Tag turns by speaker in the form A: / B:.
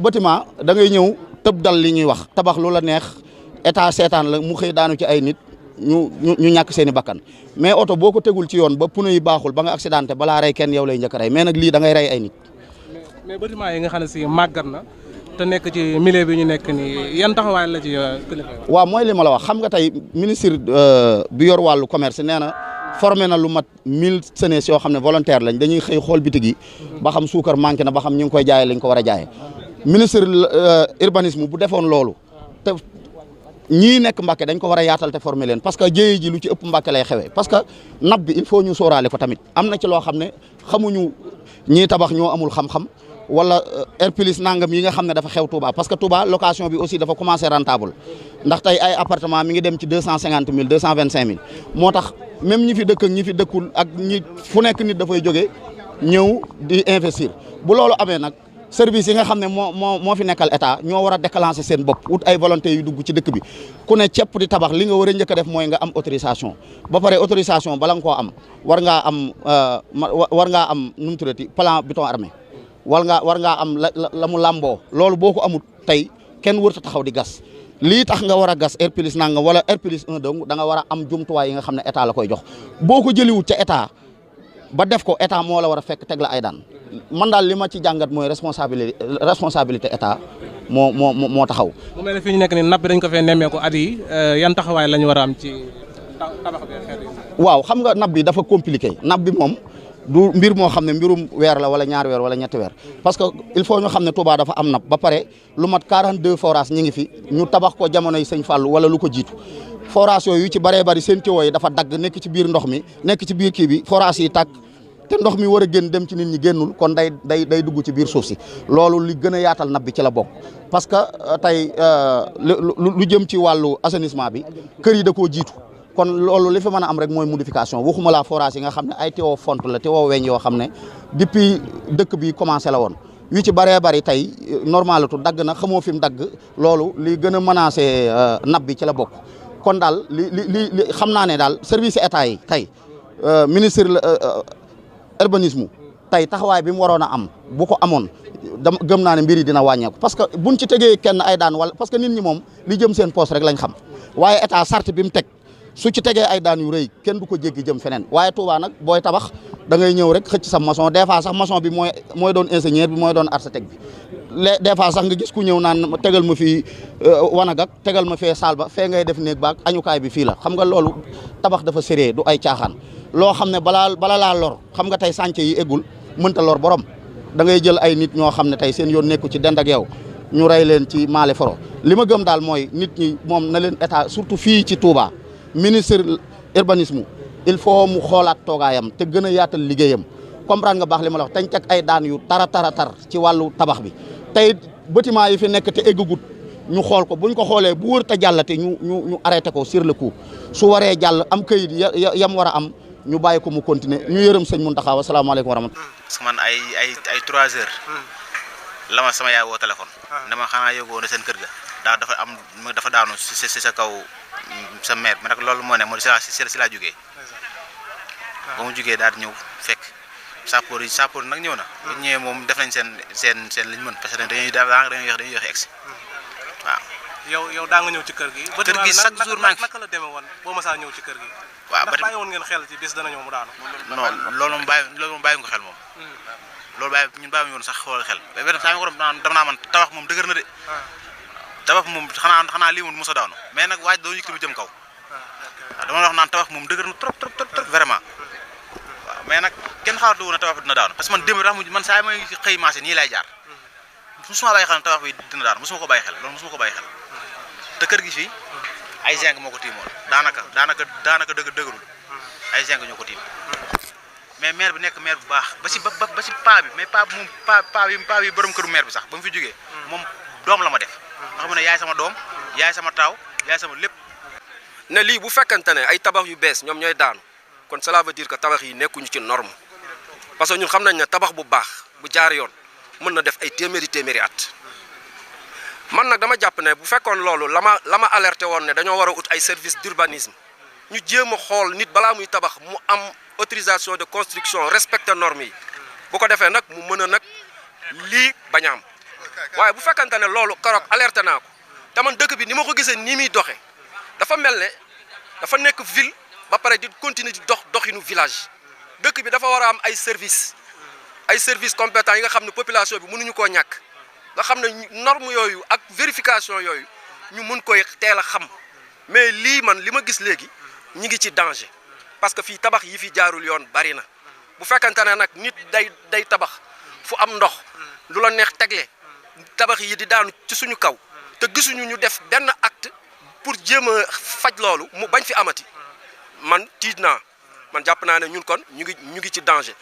A: bâtiment da ngay ñëw tëb dal li ñuy wax tabax lu la neex état seetaan la mu xëy daanu ci ay nit ñu ñàkk seen i bakkan mais oto boo ko tegul ci yoon ba pneu yi baaxul ba nga accidenté balaa rey kenn yow lay njëkk a rey mais nag lii da ngay rey ay nit.
B: mais bâtiment yi nga xam ne si màggat na te nekk ci milieu bi ñu nekk nii yan taxawaay la ci kilifa.
A: waaw mooy li ma la wax xam nga tey ministre bi yor wàllu commerce nee na formé na lu mat 1000 SENES yoo xam ne volontaire lañ dañuy xëy xool bitig yi ba xam suukar manqué na ba xam ñu ngi koy jaayee lañ ko war a jaayee ministre urbanisme bu defoon loolu te ñii nekk Mbàkke dañ ko war a yaatal te former leen parce que jéye ji lu ci ëpp Mbàkke lay xewee parce que nab bi il faut ñu sóoraale ko tamit am na ci loo xam ne xamuñu ñii tabax ñoo amul xam-xam wala airpilis nangam yi nga xam ne dafa xew Touba parce que Touba location bi aussi dafa commencé rentable ndax tey ay appartement mi ngi dem ci 250 000 225 000 moo tax même ñi fi dëkk ak ñi fi dëkkul ak ñi fu nekk nit dafay jóge ñëw di investir bu loolu amee nag service yi nga xam ne moo fi nekkal état ñoo war a déclencher seen bopp wut ay volonté yu dugg ci dëkk bi ku ne cepp di tabax li nga war a njëkk a def mooy nga am autorisation ba pare autorisation bala nga koo am war ngaa am nu mu tuddati plan béton armé war ngaa am la mu làmboo loolu boo ko amut tey kenn wërta taxaw di gas lii tax nga war a gas R+1 nanga wala R+1 donc da nga war a am jumtuwaay yi nga xam ne état la koy jox boo ko jëliwut ca état ba def ko état moo la war a fekk teg la ay daan man daal li ma ci jàngat mooy responsabilité état moo taxaw.
B: mu mel ne fi ñu nekk nii napp bi dañ ko fee nemmeeku at yi yan taxawaay la ñu war a am ci tabax bi xeet yi.
A: waaw xam nga napp bi dafa compliqué napp bi moom du mbir moo xam ne mbirum weer la wala ñaari weer wala ñetti weer parce que il faut ñu xam ne Touba dafa am napp ba pare lu mat 42 forages ñi ngi fi ñu tabax ko jamonoy Sëñ Fallu wala lu ko jiitu. forage yooyu ci bëree bëri seen tuyau yi dafa dagg nekk ci biir ndox mi nekk ci biir kii bi forage yi tàkk te ndox mi war a génn dem ci nit ñi génnul kon day dugg ci biir suuf si loolu li gën a yaatal nab bi ci la bokk parce que tey lu jëm ci wàllu assainissement bi kër yi da koo jiitu kon loolu li fi mën a am rek mooy modification waxuma la forage yi nga xam ne ay tuyau fonte la tuyau weñ yoo xam ne depuis dëkk bi commencé la woon yu ci bëree bëri tey normalatu dagg na xamoo fi mu dagg loolu li gën a menacé nab bi ci la bokk kon daal li xam naa ne daal service état yi tey ministre urbanisme tey taxawaay bi mu waroon a am bu ko amoon dama gëm naa ne mbir yi dina wàññeeku parce que buñ ci tegee kenn ay daan wala parce que nit ñi moom li jëm seen poste rek lañ xam waaye état sart bi mu teg su ci tegee ay daan yu rëy kenn du ko jéggi jëm feneen waaye Touba nag booy tabax da ngay ñëw rek xëcc sa maçon des fois sax maçon bi mooy doon ingénieur bi mooy doon architecte bi des fois sax nga gis ku ñëw naan tegal ma fii wanagak tegal ma fee saal ba fee ngay def néeg baak añukaay bi fii la xam nga loolu tabax dafa sérieux du ay caaxaan loo xam ne bala laa lor xam nga tey chantier yi eggul mënta lor borom da ngay jël ay nit ñoo xam ne tey seen yoon nekku ci dend ak yow ñu rey leen ci maale foro li ma gëm daal mooy nit ñi moom na leen état surtout fii ci Touba ministre urbanisme il faut mu xoolaat toogaayam te gën a yaatal liggéeyam comprendre nga baax li ma la wax tañ teg ay daan yu tar ci wàllu tabax bi tey bâtiment yi fi nekk te eggagut ñu xool ko buñ ko xoolee bu wër ta jàllate ñu arrêté ko sur le coup su waree jàll am këyit yam war a am ñu bàyyi ko mu continuer ñu yërëm sëñ Mountakha asalaamaaleykum wa rahmatulah.
C: parce que man ay 3 heures la ma sama yaay woo téléphone. dama xanaa yëgoo na seen kër ga dafa daanu si sa kaw sa mère bi nag loolu moo ne moo si laa jógee. ba mu jógee daal di ñëw fekk sappoor nag ñëw na. bu ñëwee moom def nañ seen liñ mën parce que dañuy yoxe egsi waaw.
B: yow daa nga ñëw ci kër gi.
C: kër gi chaque jour maa ngi fi
B: naka la demee woon boo mësaa ñëw ci kër gi.
C: waaw
B: ndax bàyyi woon ngeen xel ci bis dana ñëw mu daanu.
C: non loolu moom bàyyi nga xel moom. loolu ñun bàyyi woon sax xool xel mais benn saa yu dama naa man tabax moom dëgër na de. tabax moom xanaa lii moom mos a daanu mais nag waaj doo yëg tamit jëm kaw. waaw dama la wax naan tabax moom dëgër na trop vraiment. waaw mais nag kenn xaaratu woon ne tabax bi dina daanu parce que man démb tax man saa yi may xëy marché nii lay jaar musuma bàyyi xel ne tabax bi dina daanu musuma ko bàyyi xel loolu musuma ko bàyyi xel te kër gi fii ay zinc moo ko tiimoon daanaka dëgërul ay zinc ñoo ko tiim mais maire bi nekk maire bu baax ba si paa bi mais paa bi borom këru maire bi sax ba mu fi jógee moom doom la ma def nga xam ne yaay sama doom yaay sama taaw yaay sama lépp.
D: ne lii bu fekkante ne ay tabax yu bees ñoom ñooy daanu kon cela veut dire que tabax yi nekkuñu ci norme parce que ñun xam nañ ne tabax bu baax bu jaar yoon mën na def ay téeméeri at. man nag dama jàpp ne bu fekkoon loolu la ma alerté woon ne dañoo war a ut ay service d'urbanisme ñu jéem a xool nit balaa muy tabax mu am autorisation de construction respecter normes yi bu ko defee nag mu mën a nag lii bañ a am waaye bu fekkante ne loolu keroog alerté naa ko te man dëkk bi ni ma ko gisee nii muy doxee dafa mel ne dafa nekk ville ba pare di continuer di doxinu village dëkk bi dafa war a am ay service compétents yi nga xam ne population bi mënuñu koo ñàkk nga xam ne norme yooyu ak vérification yooyu ñu mun koy teel a xam mais lii man li ma gis léegi ñi ngi ci danger parce que fii tabax yi fi jaarul yoon bari na bu fekkante ne nag nit day tabax fu am ndox lu la neex tegle tabax yi di daanu ci suñu kaw te gisuñu ñu def benn acte pour jéem a faj loolu mu bañ fi amati man tiit naa man jàpp naa ne ñun kon ñu ngi ci danger.